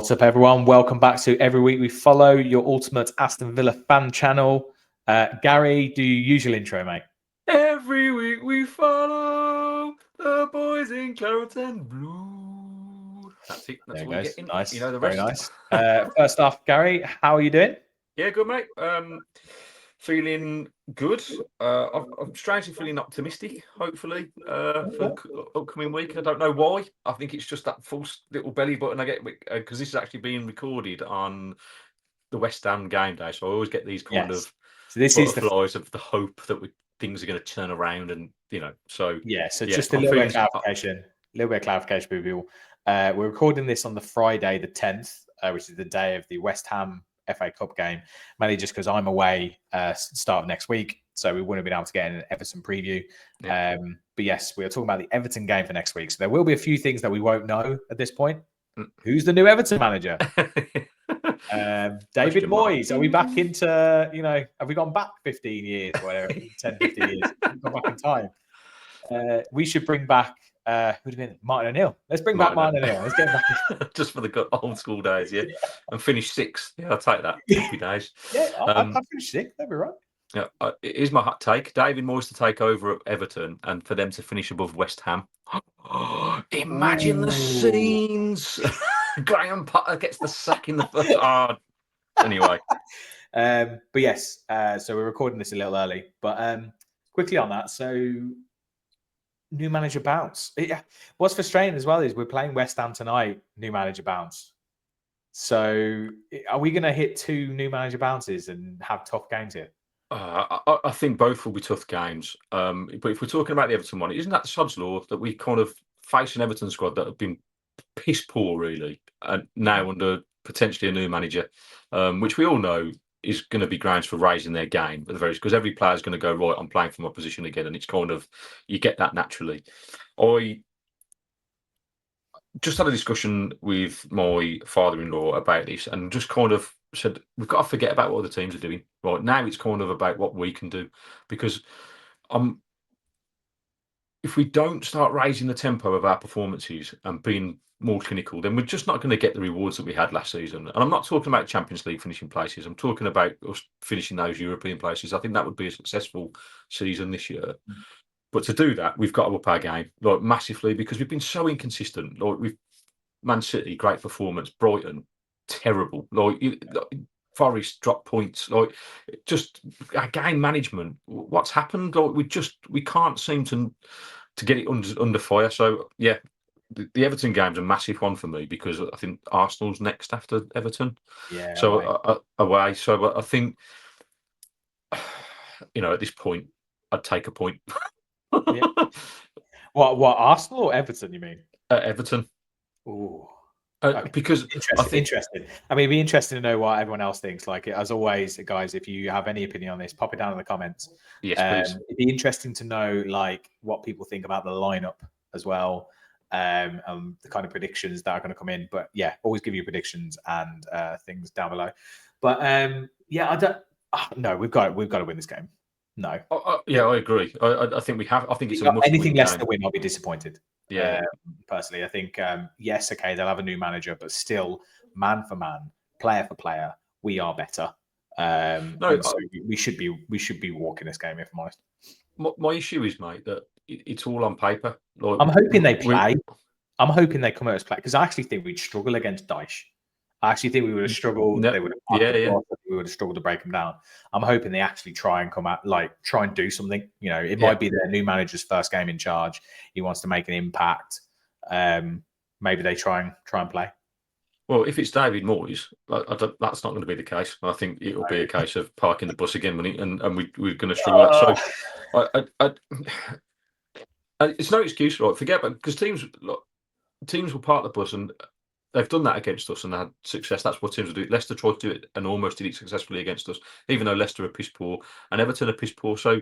What's up, everyone? Welcome back to Every Week We Follow, your ultimate Aston Villa fan channel. Gary, do your usual intro, mate. Every week we follow the boys in claret and blue. That's it. That's There all it you goes. get in. Nice. You know the Very rest. nice. First off, Gary, how are you doing? Yeah, good, mate. Feeling good. I'm strangely feeling optimistic, hopefully, for upcoming week. I don't know why. I think it's just that false little belly button I get because this is actually being recorded on the West Ham game day. So I always get these kind Yes. of So this is butterflies of the hope that things are going to turn around, and So just a I'm little bit feeling of clarification. A little bit of clarification for people. We're recording this on the Friday, the 10th, which is the day of the West Ham FA Cup game, mainly just because I'm away start of next week, so we wouldn't have been able to get an Everton preview. Yeah. But yes, we are talking about the Everton game for next week, so there will be a few things that we won't know at this point. Who's the new Everton manager? David Moyes. Are we back into, have we gone back 15 years, whatever, 10, 15 years? We've gone back in time. We should bring back, who'd have been Martin O'Neill. Let's bring back Martin O'Neill. Let's get back. Just for the old school days, yeah. And finish sixth. Yeah, I'll take that. Happy days. Yeah, I'll finish sixth. That'd be right. Yeah, it is my hot take. David Moyes to take over at Everton and for them to finish above West Ham. Imagine the scenes. Graham Potter gets the sack in the first. Anyway. But yes, so we're recording this a little early. But quickly on that, so new manager bounce. Yeah. What's frustrating as well is we're playing West Ham tonight, new manager bounce. So are we going to hit 2 new manager bounces and have tough games here? I think both will be tough games. But if we're talking about the Everton one, isn't that the sod's law that we kind of face an Everton squad that have been piss poor, really, and now under potentially a new manager, which we all know is going to be grounds for raising their game at the very, because every player is going to go, right, I'm playing for my position again, and it's kind of, you get that naturally. I just had a discussion with my father-in-law about this and just kind of said, we've got to forget about what other teams are doing. Right now, it's kind of about what we can do, because if we don't start raising the tempo of our performances and being more clinical, then we're just not going to get the rewards that we had last season. And I'm not talking about Champions League finishing places. I'm talking about us finishing those European places. I think that would be a successful season this year. But to do that, we've got to up our game massively, because we've been so inconsistent. We've Man City, great performance. Brighton, terrible. Forest dropped points. Just our game management. What's happened? We can't seem to get it under fire. So yeah, the Everton game's a massive one for me, because I think Arsenal's next after Everton. Yeah. So away. So I think at this point, I'd take a point. Yeah. What Arsenal or Everton? You mean Everton? Oh, okay. Because interesting. I mean, it'd be interesting to know what everyone else thinks. Like, as always, guys, if you have any opinion on this, pop it down in the comments. Yes, please. It'd be interesting to know what people think about the lineup as well, the kind of predictions that are going to come in. But yeah, always give you predictions and things down below. But yeah, I don't. No, we've got to win this game. No. Yeah, I agree. I think we have. I think it's a must-win anything less game. than win, I'll be disappointed. Yeah. Personally, I think yes, okay, they'll have a new manager, but still, man for man, player for player, we are better. So we should be walking this game, if I'm honest. My issue is, mate, that it's all on paper. I'm hoping they play. I'm hoping they come out as play, because I actually think we'd struggle against Dyche. I actually think we would have struggled. They would have we would have struggled to break them down. I'm hoping they actually try and come out, try and do something. It might be their new manager's first game in charge. He wants to make an impact. Maybe they try and play. Well, if it's David Moyes, that's not going to be the case. I think it'll be a case of parking the bus again, and we're going to struggle. So it's no excuse, right? Forget about, because teams will park the bus, and they've done that against us and had success. That's what teams will do. Leicester tried to do it and almost did it successfully against us, even though Leicester are piss poor and Everton are piss poor. So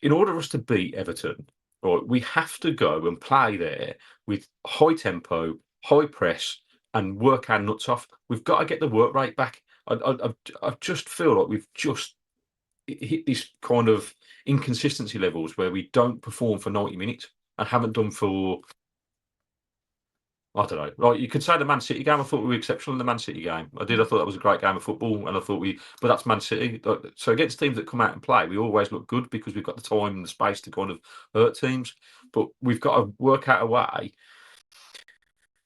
in order for us to beat Everton, right, we have to go and play there with high tempo, high press, and work our nuts off. We've got to get the work rate back. I just feel like we've just hit this kind of inconsistency levels where we don't perform for 90 minutes and haven't done for I don't know. Like you could say the Man City game. I thought we were exceptional in the Man City game. I did. I thought that was a great game of football, and I thought but that's Man City. So against teams that come out and play, we always look good because we've got the time and the space to kind of hurt teams. But we've got to work out a way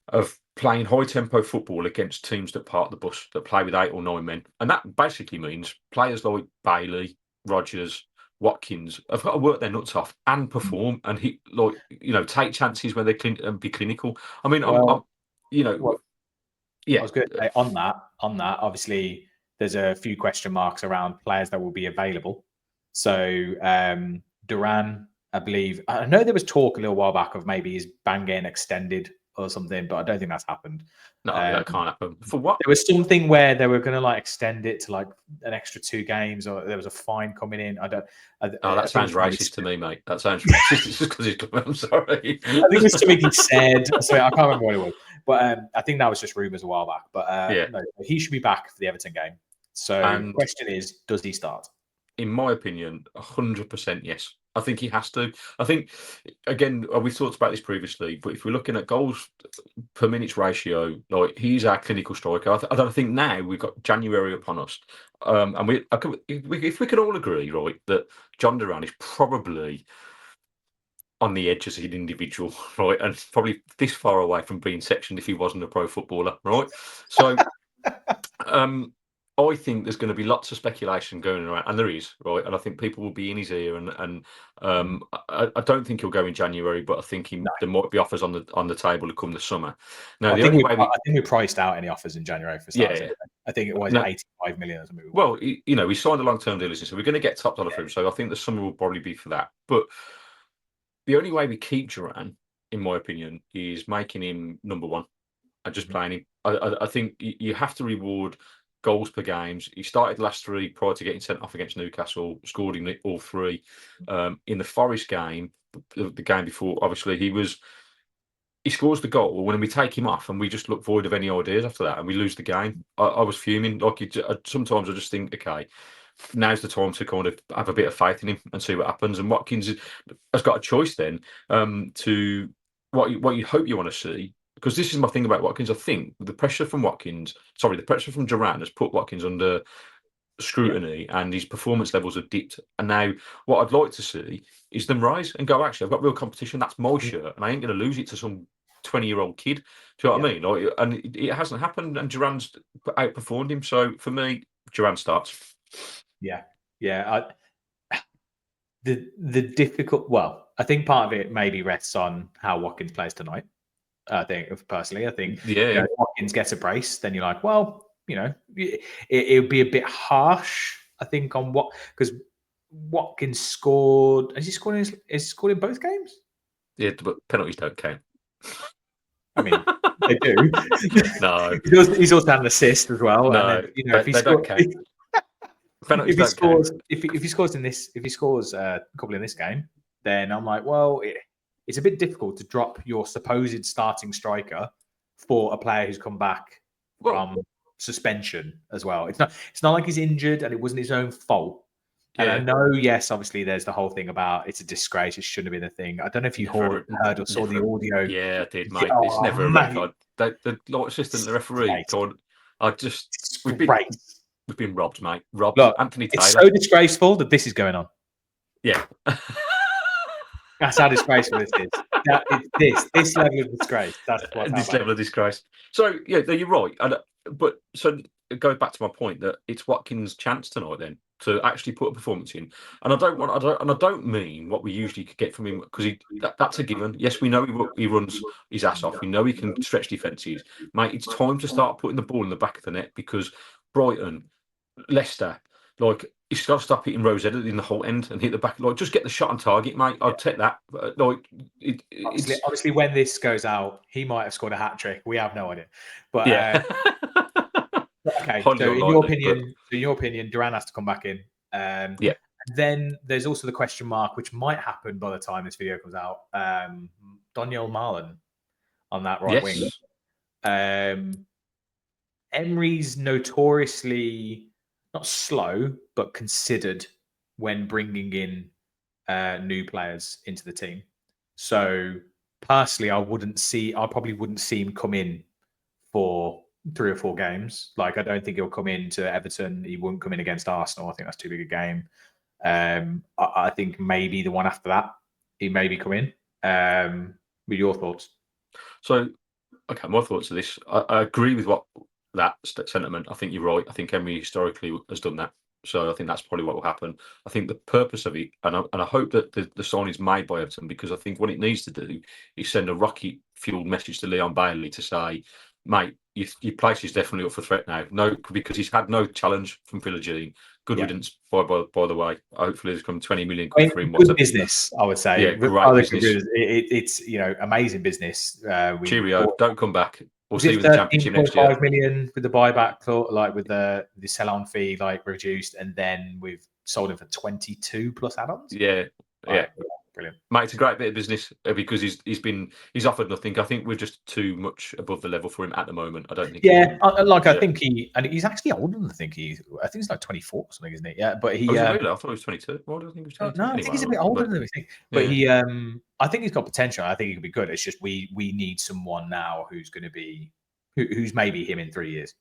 of playing high tempo football against teams that park the bus, that play with 8 or 9 men, and that basically means players like Bailey, Rodgers, Watkins have got to work their nuts off and perform and take chances when they and be clinical. I mean, I was going to say on that. Obviously, there's a few question marks around players that will be available. So Duran, I believe, I know there was talk a little while back of maybe his ban getting extended or something, but I don't think that's happened. No, that can't happen. For what? There was something where they were going to extend it to an extra 2 games, or there was a fine coming in. That sounds racist to me, mate. That sounds racist. It's just because I'm sorry. I think it was something he said. So I can't remember what it was, but I think that was just rumours a while back. But no, he should be back for the Everton game. So the question is, does he start? In my opinion, 100% yes. I think he has to. I think, again, we've talked about this previously, but if we're looking at goals per minutes ratio, he's our clinical striker. I don't think now we've got January upon us, and if we can all agree, right, that John Duran is probably on the edge as an individual, right, and probably this far away from being sectioned if he wasn't a pro footballer, right? So, I think there's going to be lots of speculation going around, and there is, right? And I think people will be in his ear, and I don't think he'll go in January, but I think there might be offers on the table to come this summer. Now, I think we priced out any offers in January for starters. Yeah. I think it was 85 million or something. Well, he signed a long-term deal, so we're going to get top dollar for him. So I think the summer will probably be for that. But the only way we keep Duran, in my opinion, is making him number one and just playing him. I think you have to reward goals per games. He started the last 3 prior to getting sent off against Newcastle, scored in all 3. In the Forest game, the game before, obviously, he scores the goal when we take him off and we just look void of any ideas after that and we lose the game. I was fuming. Sometimes I just think, okay, now's the time to kind of have a bit of faith in him and see what happens. And Watkins has got a choice then to what you hope you want to see. Because this is my thing about Watkins. I think the pressure from Duran has put Watkins under scrutiny and his performance levels have dipped. And now what I'd like to see is them rise and go, actually, I've got real competition. That's my shirt and I ain't going to lose it to some 20-year-old kid. Do you know what I mean? And it hasn't happened and Duran's outperformed him. So for me, Duran starts. Yeah. The difficult, I think part of it maybe rests on how Watkins plays tonight. I think personally, if Watkins gets a brace, then you're like, well, it would be a bit harsh. I think on because Watkins scored. Has he scored? Has he scored in both games? Yeah, but penalties don't count. I mean, they do. No, he's also had an assist as well. No, and then, if he don't count. If he scores, if he scores a couple in this game, then I'm like, well, it's a bit difficult to drop your supposed starting striker for a player who's come back from suspension as well. It's not like he's injured and it wasn't his own fault. And I know, yes, obviously there's the whole thing about it's a disgrace. It shouldn't have been a thing. I don't know if you heard or saw the audio. Yeah, I did, mate. It's never a red card. The assistant, the referee, we've been robbed, mate. Robbed. Look, Anthony Taylor. It's so disgraceful that this is going on. Yeah. That's how disgraceful this is. This level of disgrace. That's this level of disgrace. So yeah, you're right. But it goes back to my point that it's Watkins' chance tonight then to actually put a performance in. And I don't mean what we usually could get from him because that's a given. Yes, we know he runs his ass off. We know he can stretch defences. Mate, it's time to start putting the ball in the back of the net because Brighton, Leicester, he's got to stop hitting Rosetta in the whole end and hit the back. Just get the shot on target, mate. I'd take that. Obviously, when this goes out, he might have scored a hat trick. We have no idea. But yeah. Okay. So in your opinion, Duran has to come back in. Yeah. Then there's also the question mark, which might happen by the time this video comes out. Daniel Marlen on that right wing. Emery's notoriously not slow, but considered when bringing in new players into the team. So personally, I probably wouldn't see him come in for 3 or 4 games. Like, I don't think he'll come in to Everton. He wouldn't come in against Arsenal. I think that's too big a game. I think maybe the one after that, he maybe come in. With your thoughts? So, okay, my thoughts are this. I agree with that sentiment. I think you're right. I think Emery historically has done that. So I think that's probably what will happen. I think the purpose of it, and I hope that the sign is made by Everton, because I think what it needs to do is send a rocket-fueled message to Leon Bailey to say, mate, your place is definitely up for threat now. No, because he's had no challenge from Villa. Good riddance, by the way. Hopefully there's come 20 million quid for him. Good business, I would say. Yeah, great business. It's amazing business. Cheerio, don't come back. We'll see you with in the Championship next year. 5 million with the buyback, like with the sell-on fee, like reduced, and then we've sold him for 22 plus add-ons. Yeah. Brilliant. Mate, it's a great bit of business because he's offered nothing. I think we're just too much above the level for him at the moment. I don't think. Yeah, I think he's actually older than I think he's like 24 or something, isn't he? Yeah, but he. Really? I thought he was 22. Why do I think he was 22? No, I think he's a bit older than we think. But he, I think he's got potential. I think he could be good. It's just we need someone now who's going to be, who's maybe him in 3 years.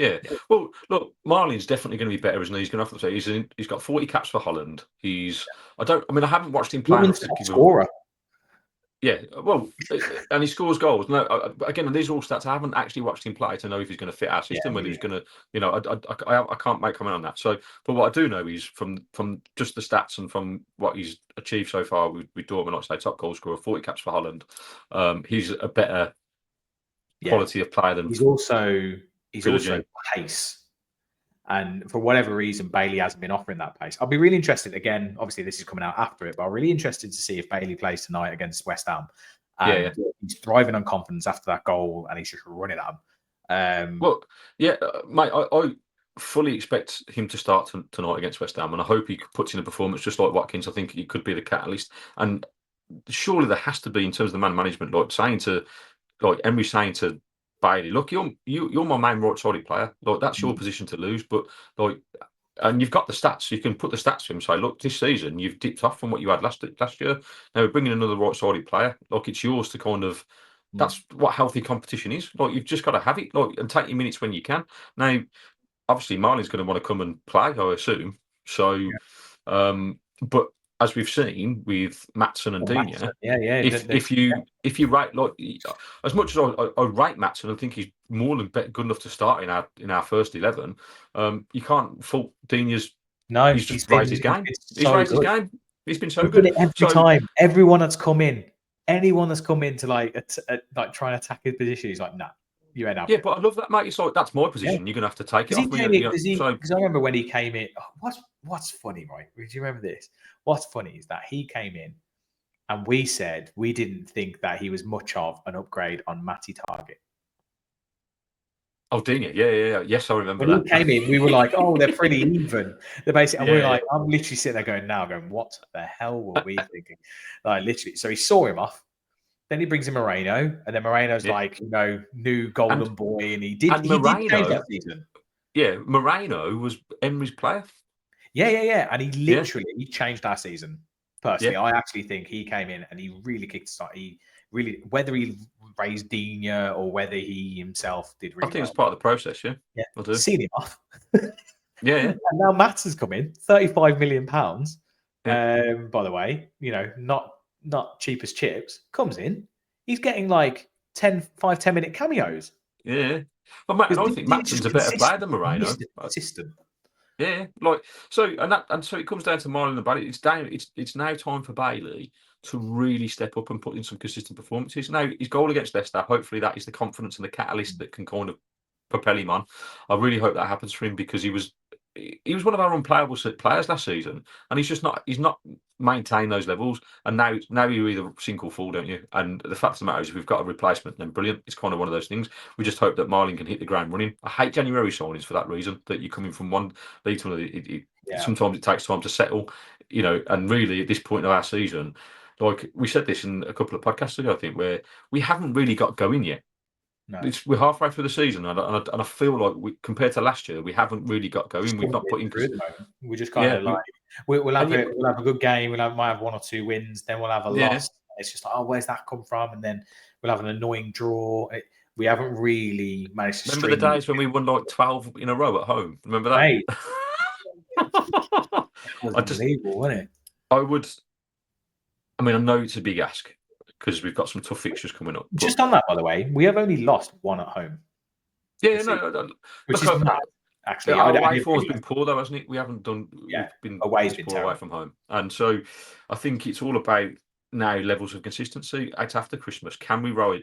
Yeah. Well, look, Marlen's definitely going to be better, isn't he? He's going to have to say he's got 40 caps for Holland. I haven't watched him play. Scorer. Yeah, well, and he scores goals. No, again, these are all stats. I haven't actually watched him play to know if he's going to fit our system, whether he's going to, I can't make comment on that. So, but what I do know is from just the stats and from what he's achieved so far with Dortmund, I'd say top goal scorer, 40 caps for Holland. He's a better quality of player than. He's also pace. And for whatever reason, Bailey hasn't been offering that pace. I'll be really interested. Again, obviously, this is coming out after it, but I'm really interested to see if Bailey plays tonight against West Ham. And he's thriving on confidence after that goal, and he's just running at him. Mate, I fully expect him to start tonight against West Ham, and I hope he puts in a performance just like Watkins. I think he could be the catalyst. And surely there has to be, in terms of the man management, Emery saying to Bailey, look, you're my main right-sided player. Like, that's your position to lose, but and you've got the stats. You can put the stats to him and say, look, this season you've dipped off from what you had last year. Now we're bringing another right-sided player. Like, it's yours to kind of. That's what healthy competition is. Like, you've just got to have it. Like, and take your minutes when you can. Now, obviously, Marlen's going to want to come and play, I assume. So, but. As we've seen with Maatsen and Digne, if you rate, like, as much as I rate Maatsen, I think he's more than good enough to start in our first 11. You can't fault Digne's. No, he's just raised his game. He's raised his game. He's been so good every time. Everyone that's come in, anyone that's come in to like try and attack his position, he's like, nah. You end up. Yeah, but I love that, mate. It's like, that's my position. You're gonna have to take it off me. Because I remember when he came in. What's funny, right? Do you remember this? What's funny is that he came in, and we said we didn't think that he was much of an upgrade on Matty Target. Oh, Digne, yeah. Yes, I remember when that. He came in, we were like, "Oh, they're pretty even." They're basically, and we're like, I'm literally sitting there going, "What the hell were we thinking?" Like, literally. So he saw him off. Then he brings in Moreno, and then Moreno's like, new golden boy, and he did change that season. Yeah, Moreno was Emery's player. Yeah, and he literally changed our season. Personally, I actually think he came in and he really kicked start. He really, whether he raised Digne or whether he himself did really. I think it's part of the process. Yeah, I do. Seen him off. Yeah. And now Mats has come in, £35 million. By the way, not cheap as chips, comes in. He's getting like 10 minute cameos. Yeah. But Matt, I think Mattson's a better player than Moreno. Consistent. Yeah, so it comes down to Marlen and Bailey. It's now time for Bailey to really step up and put in some consistent performances. Now, his goal against Leicester, hopefully that is the confidence and the catalyst that can kind of propel him on. I really hope that happens for him, because he was one of our unplayable players last season, and he's not maintained those levels. And now you either sink or fall, don't you? And the fact of the matter is, if we've got a replacement, then brilliant. It's kind of one of those things. We just hope that Marlen can hit the ground running. I hate January signings for that reason, that you're coming from one league to another. Sometimes it takes time to settle, and really at this point of our season, like we said this in a couple of podcasts ago, I think, where we haven't really got going yet. No. We're halfway through the season, and I feel like compared to last year, we haven't really got going. We've not put in. We're just kind of like we'll have a good game. Might have 1 or 2 wins, then we'll have a loss, It's just like, oh, where's that come from? And then we'll have an annoying draw. We haven't really managed to. Remember the days when we won like 12 in a row at home? Remember that? Mate, that was unbelievable, wasn't it? I mean, I know it's a big ask because we've got some tough fixtures coming up. Just on that, by the way, we have only lost one at home. Yeah, no, which is mad. Actually, our away form's been poor though, hasn't it? We haven't done. Yeah, we've been away's been poor terrible. away from home, and so I think it's all about now levels of consistency. It's after Christmas. Can we raise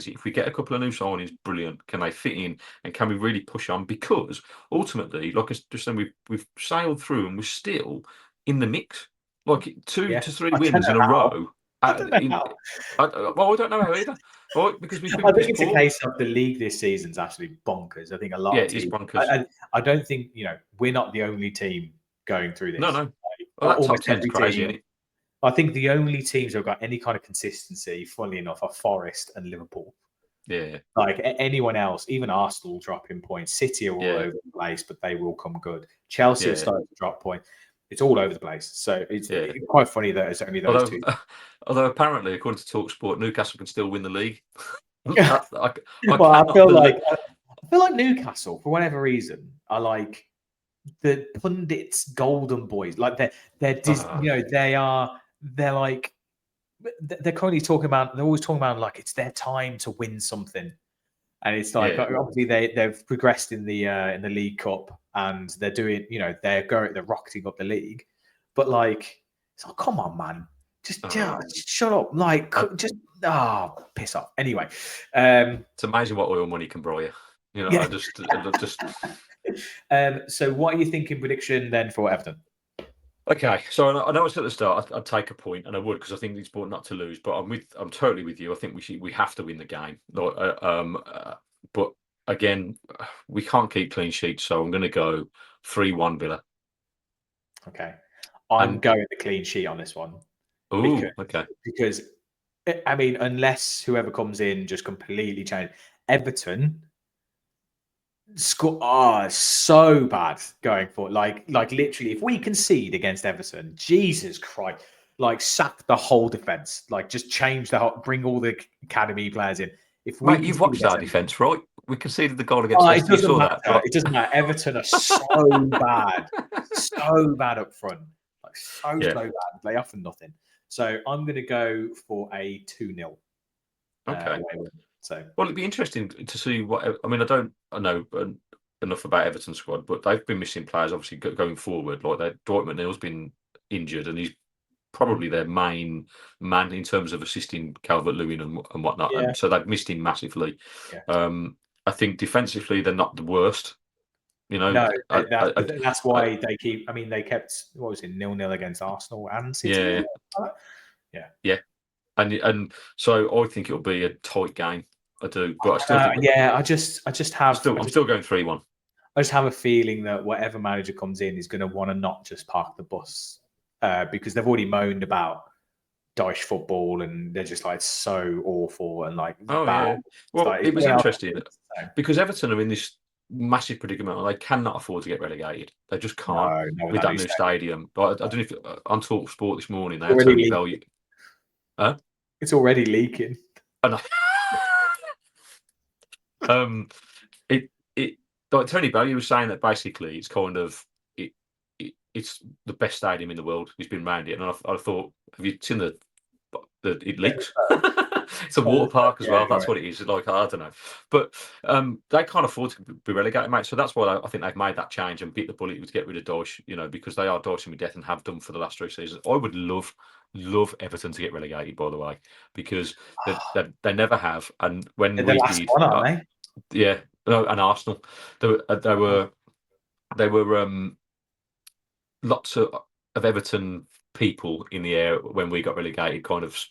it? If we get a couple of new signings, brilliant. Can they fit in? And can we really push on? Because ultimately, like I just said, we've sailed through and we're still in the mix. Like 2 to 3 wins in a row. I don't know how. I don't know how either. Right, because I think it's a case of the league this season's actually bonkers. I think a lot of teams. It's bonkers. I don't think we're not the only team going through this. No. Well, that top 10's crazy, isn't it? I think the only teams who've got any kind of consistency, funnily enough, are Forest and Liverpool. Yeah. Like anyone else, even Arsenal dropping points. City are all over the place, but they will come good. Chelsea are starting to drop points. It's all over the place. So it's quite funny that it's only those two. Although apparently, according to TalkSport, Newcastle can still win the league. I feel like Newcastle, for whatever reason, are like the pundits' golden boys. Like they're currently talking about. They're always talking about like it's their time to win something. And it's like obviously they've progressed in the League Cup and they're doing, they're rocketing up the league, but like it's like, come on, man, just shut up, like piss off. Anyway, it's amazing what oil money can buy you. I just. So what are you thinking prediction then for Everton? Okay, so I know it's at the start. I'd take a point, and I would because I think it's important not to lose. But I'm totally with you. I think we have to win the game. But again, we can't keep clean sheets, so I'm going to go 3-1 Villa. Okay, I'm going the clean sheet on this one. Oh, okay. Because I mean, unless whoever comes in just completely change Everton. Score so bad going forward. Like literally, if we concede against Everton, Jesus Christ, like sack the whole defense, like just change bring all the academy players in. If we you've watched our defense, right? We conceded the goal against us. It doesn't matter. It doesn't matter. Everton are so bad, so bad up front, like so bad. They offer nothing. So I'm going to go for a 2-0. Okay. So, well, it'd be interesting to see what. I mean, I know enough about Everton squad, but they've been missing players obviously going forward. Like Dwight McNeil's been injured, and he's probably their main man in terms of assisting Calvert-Lewin and whatnot. Yeah. And so they've missed him massively. Yeah. I think defensively they're not the worst. No, that's why they keep. I mean, they kept 0-0 against Arsenal and City. Yeah. And so I think it'll be a tight game. I do, but I still think. I just have. I'm still going 3-1. I just have a feeling that whatever manager comes in is going to want to not just park the bus because they've already moaned about Dyche football and they're just like so awful and like bad. Yeah. Well, it was interesting because Everton are in this massive predicament. They cannot afford to get relegated. They just can't with that new stadium. But I don't know if on TalkSport this morning they had Tony Bellew. Huh? It's already leaking. Like Tony Bellew was saying that basically it's kind of it's the best stadium in the world. He's been around it, and I thought, have you seen the it leaks? It's a water park as well. That's what it is. Like I don't know, but they can't afford to be relegated, mate. So that's why I think they've made that change and bit the bullet to get rid of Dyche. Because they are Dyche with death and have done for the last 3 seasons. I would love Everton to get relegated, by the way, because they never have. And when they're the last did, one, aren't they? Yeah, and Arsenal, there were lots of Everton people in the air when we got relegated, kind of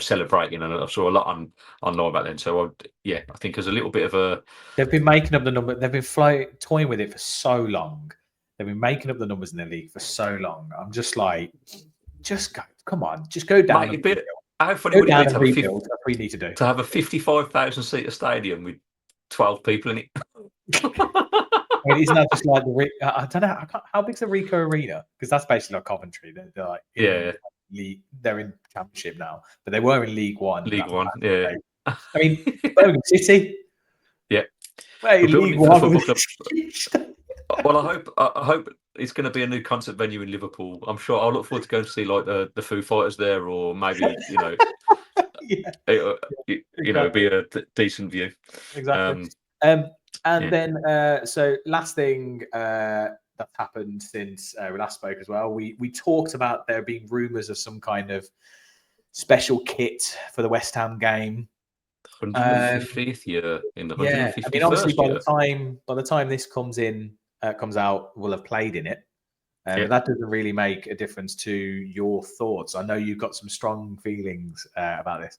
celebrating, and I saw a lot online about then. So I think there's a little bit of a. They've been making up the number. They've been toying with it for so long. They've been making up the numbers in the league for so long. I'm just like, just go. Come on, just go down. Mate, how funny would it be to have a 55,000 seater stadium with 12 people in it? I mean, isn't that just like I don't know how big's the Rico Arena? Because that's basically like Coventry. They're like league. They're in Championship now, but they were in League One. League One, yeah. I mean, Birmingham City. Yeah. Mate, League One. Well, I hope it's going to be a new concert venue in Liverpool. I'm sure I'll look forward to going to see like the Foo Fighters there, or maybe it'd be a decent view. Exactly. Then so last thing that's happened since we last spoke as well. We talked about there being rumours of some kind of special kit for the West Ham game. 150th year in the 151st year. I mean, obviously by the time this comes out, we'll have played in it. But that doesn't really make a difference to your thoughts. I know you've got some strong feelings about this.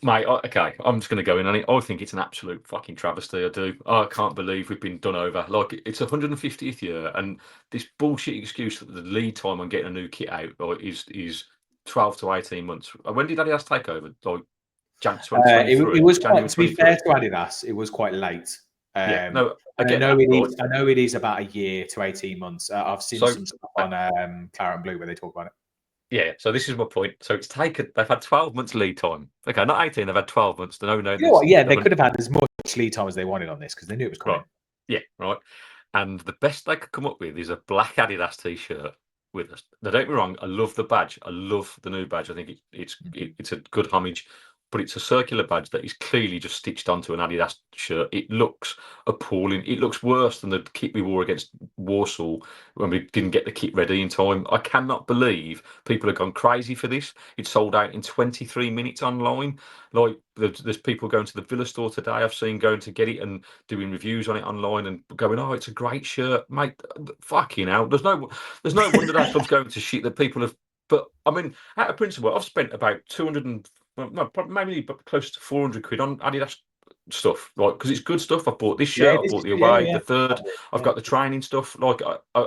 Mate, okay, I'm just going to go in on it. I think it's an absolute fucking travesty. I do. I can't believe we've been done over. Like, it's 150th year, and this bullshit excuse that the lead time on getting a new kit out is 12 to 18 months. When did Adidas take over? Like, January 2023. It was quite, to be fair to Adidas, it was quite late. I know it is about a year to 18 months. I've seen some stuff on Claret and Blue where they talk about it. Yeah, so this is my point. So they've had 12 months lead time. Okay, not 18, they've had 12 months. They could have had as much lead time as they wanted on this because they knew it was coming. Right. Yeah, right. And the best they could come up with is a black Adidas t-shirt with us. Now, don't get me wrong, I love the badge. I love the new badge. I think it's a good homage, but it's a circular badge that is clearly just stitched onto an Adidas shirt. It looks appalling. It looks worse than the kit we wore against Warsaw when we didn't get the kit ready in time. I cannot believe people have gone crazy for this. It sold out in 23 minutes online. Like, there's people going to the Villa store today, I've seen, going to get it and doing reviews on it online and going, oh, it's a great shirt, mate. Fucking hell. There's no wonder that club's going to shit that people have. But I mean, out of principle, I've spent about 200 maybe close to 400 quid on Adidas stuff, like, because it's good stuff. I bought this shirt, I bought the away, the third. I've got the training stuff. Like, I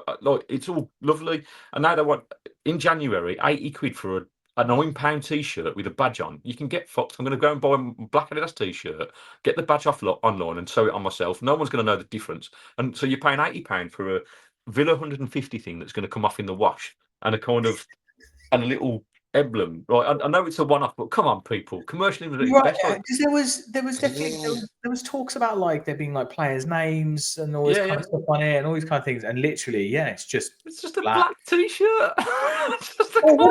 it's all lovely. And now they want, in January, 80 quid for a £9 t-shirt with a badge on. You can get fucked. I'm going to go and buy a black Adidas t-shirt, get the badge off online, and sew it on myself. No one's going to know the difference. And so you're paying £80 for a Villa 150 thing that's going to come off in the wash, and a little emblem, right? I know it's a one-off, but come on, people. Commercially, because there was talks about like there being like players' names and all this kind of stuff on it, and all these kind of things, and literally, it's just a black t-shirt. When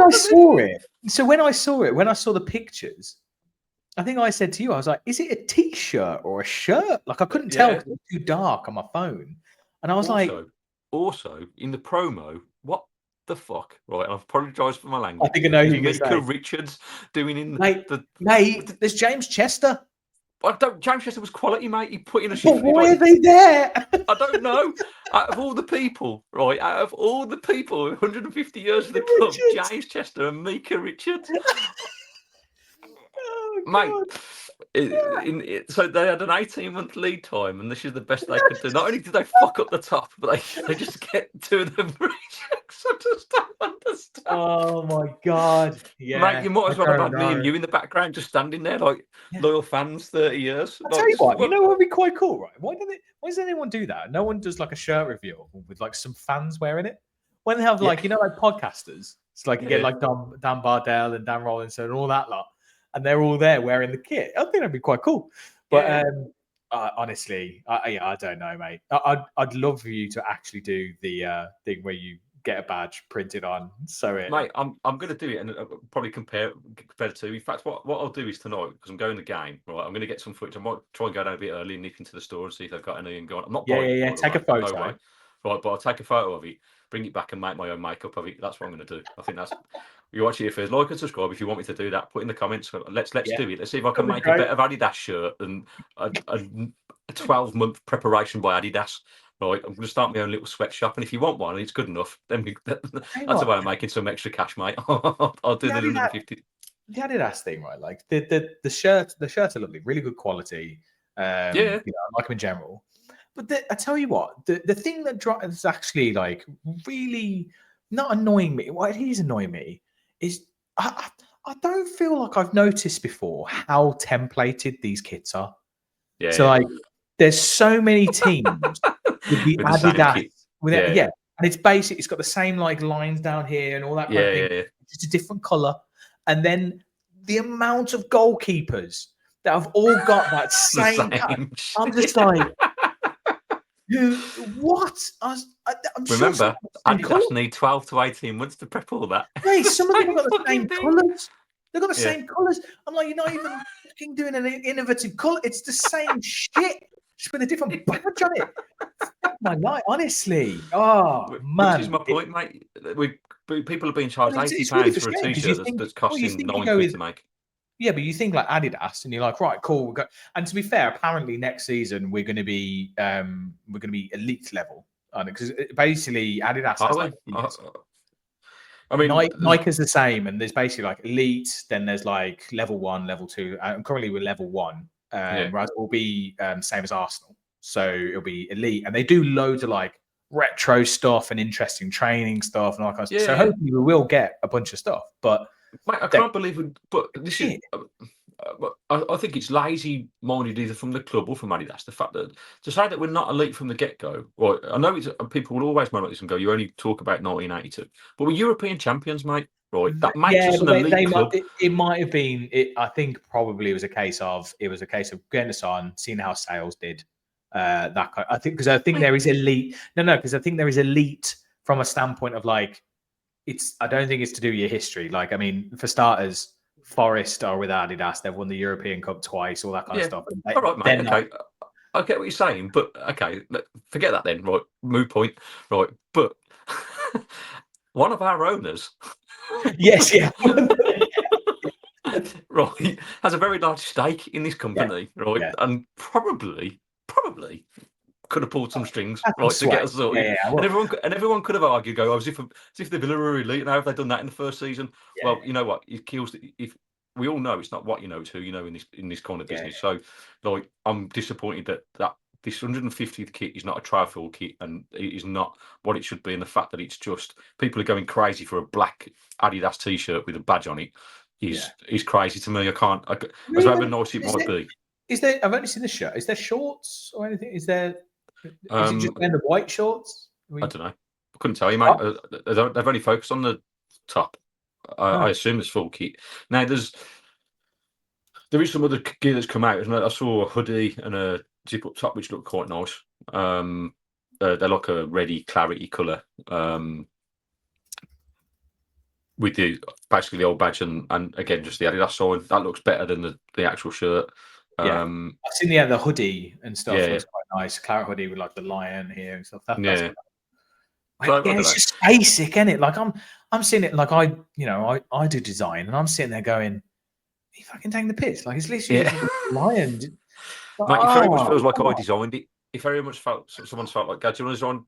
I saw it, when I saw the pictures, I think I said to you, I was like, "Is it a t-shirt or a shirt?" Like, I couldn't tell because it was too dark on my phone, and I was also in the promo, what the fuck, right? I apologise for my language. I think I know who Mika Richards doing in mate, there's James Chester. James Chester was quality, mate. He put in a shift. Why are they there? I don't know. Out of all the people, right? 150 years of the club, James Chester and Mika Richards. Mate, so they had an 18-month lead time, and this is the best they could do. Not only did they fuck up the top, but they just get two of them rejects. I just don't understand. Oh my god! Yeah, mate, you might as well have had me and you in the background, just standing there like loyal fans, 30 years. I'll tell you what, you know what would be quite cool, right? Why does anyone do that? No one does like a shirt review with like some fans wearing it. When they have like like podcasters, it's like you get like Dan Bardell and Dan Rollinson and all that lot. And they're all there wearing the kit. I think that'd be quite cool. But honestly, I don't know, mate. I'd love for you to actually do the thing where you get a badge printed on, sew it. Mate, I'm going to do it and probably compare it to. In fact, what I'll do is tonight, because I'm going to the game. Right, I'm going to get some footage. I might try and go down a bit early and nip into the store and see if they've got any and go on. I'm not buying it. Take a photo. No way. Right, but I'll take a photo of it, bring it back and make my own makeup of it. That's what I'm going to do. I think that's. You watch it first. Like and subscribe if you want me to do that. Put in the comments. Let's do it. Let's see if I can make a better Adidas shirt than a 12-month preparation by Adidas. Right, I'm going to start my own little sweatshop, and if you want one and it's good enough, then that's the way I'm making some extra cash, mate. I'll do the 150. The Adidas thing, right? Like the shirts are lovely, really good quality. I like them in general. But I tell you what, the thing that is actually like really not annoying me. What it is annoying me is I don't feel like I've noticed before how templated these kits are. Yeah. So like, there's so many teams with the Adidas. And it's basic. It's got the same like lines down here and all that kind of thing. Yeah. It's just a different color. And then the amount of goalkeepers that have all got that same. I'm just like, what? I'm Remember, sure Adidas need 12 to 18 months to prep all that. Hey, some of them have got the same colours. They've got the same colours. I'm like, you're not even fucking doing an innovative colour. It's the same shit, just with a different badge on it. Fuck my life, honestly. Oh, man. Which is my point, mate. People are being charged £80 really for a T-shirt that's costing £9 to make. Yeah, but you think like Adidas, and you're like, right, cool. And to be fair, apparently next season we're going to be elite level on it, because basically Adidas has like. I mean, Nike is the same, and there's basically like elite. Then there's like level 1, level 2. Currently we're level 1, whereas it will be same as Arsenal. So it'll be elite, and they do loads of like retro stuff and interesting training stuff and all that kind of stuff. So hopefully we will get a bunch of stuff. But mate, I can't believe it. But this is. I think it's lazy-minded either from the club or from Adidas. The fact that to say that we're not elite from the get-go. Well, I know people will always moan at this and go, "You only talk about 1982," but we're European champions, mate. Right? That makes us an elite club. It might have been. I think probably it was a case of getting us on, seeing how sales did. That kind. I think there is elite. Because I think there is elite from a standpoint of like, I don't think it's to do with your history. Like, I mean, for starters. Forest are with Adidas. They've won the European Cup twice, all that kind of stuff. All right, mate. Okay, I get what you're saying, but okay, forget that then. Right, moot point. Right, but one of our owners, yes, yeah, right, has a very large stake in this company, right, and probably could have pulled some strings, right, to get us sorted. And everyone could have argued, as if the Villa were elite. Now, have they done that in the first season? Yeah. Well, you know what? It kills. If we all know it's not what you know, it's who you know in this kind of business. So, like, I'm disappointed that this 150th kit is not a trial kit, and it is not what it should be. And the fact that it's just people are going crazy for a black Adidas T-shirt with a badge on it is crazy to me. I can't. As however nice it might be. Is there? I've only seen the shirt. Is there shorts or anything? Is there? Is it just wearing the white shorts? I don't know. I couldn't tell you, mate. They've only focused on the top. I assume there's full kit. Now there is some other gear that's come out. I saw a hoodie and a zip up top which look quite nice. They're like a reddy clarety colour. With basically the old badge and again just the Adidas sign. That looks better than the actual shirt. I've seen the hoodie and stuff. Looks quite nice. Claret hoodie with like the lion here and stuff. It's just basic, isn't it? Like I'm seeing it like I do design and I'm sitting there going, you fucking taking the piss. Like it's literally just a lion. Mate, it very much feels like I designed it. It very much someone's felt like, "Gad, do you want to design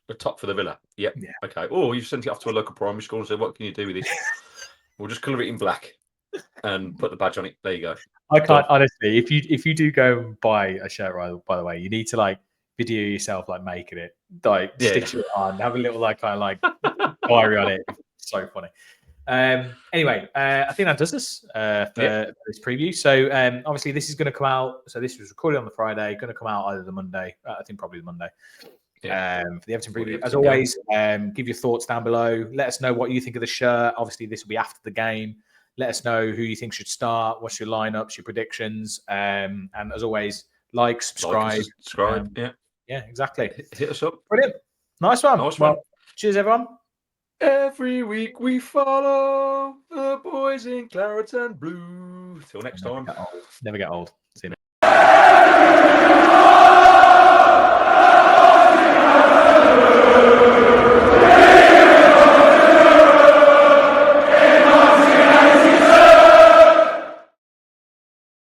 the top for the Villa?" Yeah. Okay. Or you've sent it off to a local primary school and said, "What can you do with this?" We'll just colour it in black and put the badge on it. There you go. I can't honestly. If you do go and buy a shirt, by the way, you need to like video yourself like making it, like stitch it on, have a little like kind of like diary on it. It's so funny. Anyway, I think that does us for this preview. So obviously this is going to come out. So this was recorded on the Friday, going to come out either the Monday. I think probably the Monday. For the Everton preview. As always, give your thoughts down below. Let us know what you think of the shirt. Obviously, this will be after the game. Let us know who you think should start. What's your lineups, your predictions, and as always, subscribe. Yeah, exactly. Hit us up. Brilliant. Nice one. Well, cheers, everyone. Every week we follow the boys in claret and blue. Till next time. Never get old. See you next.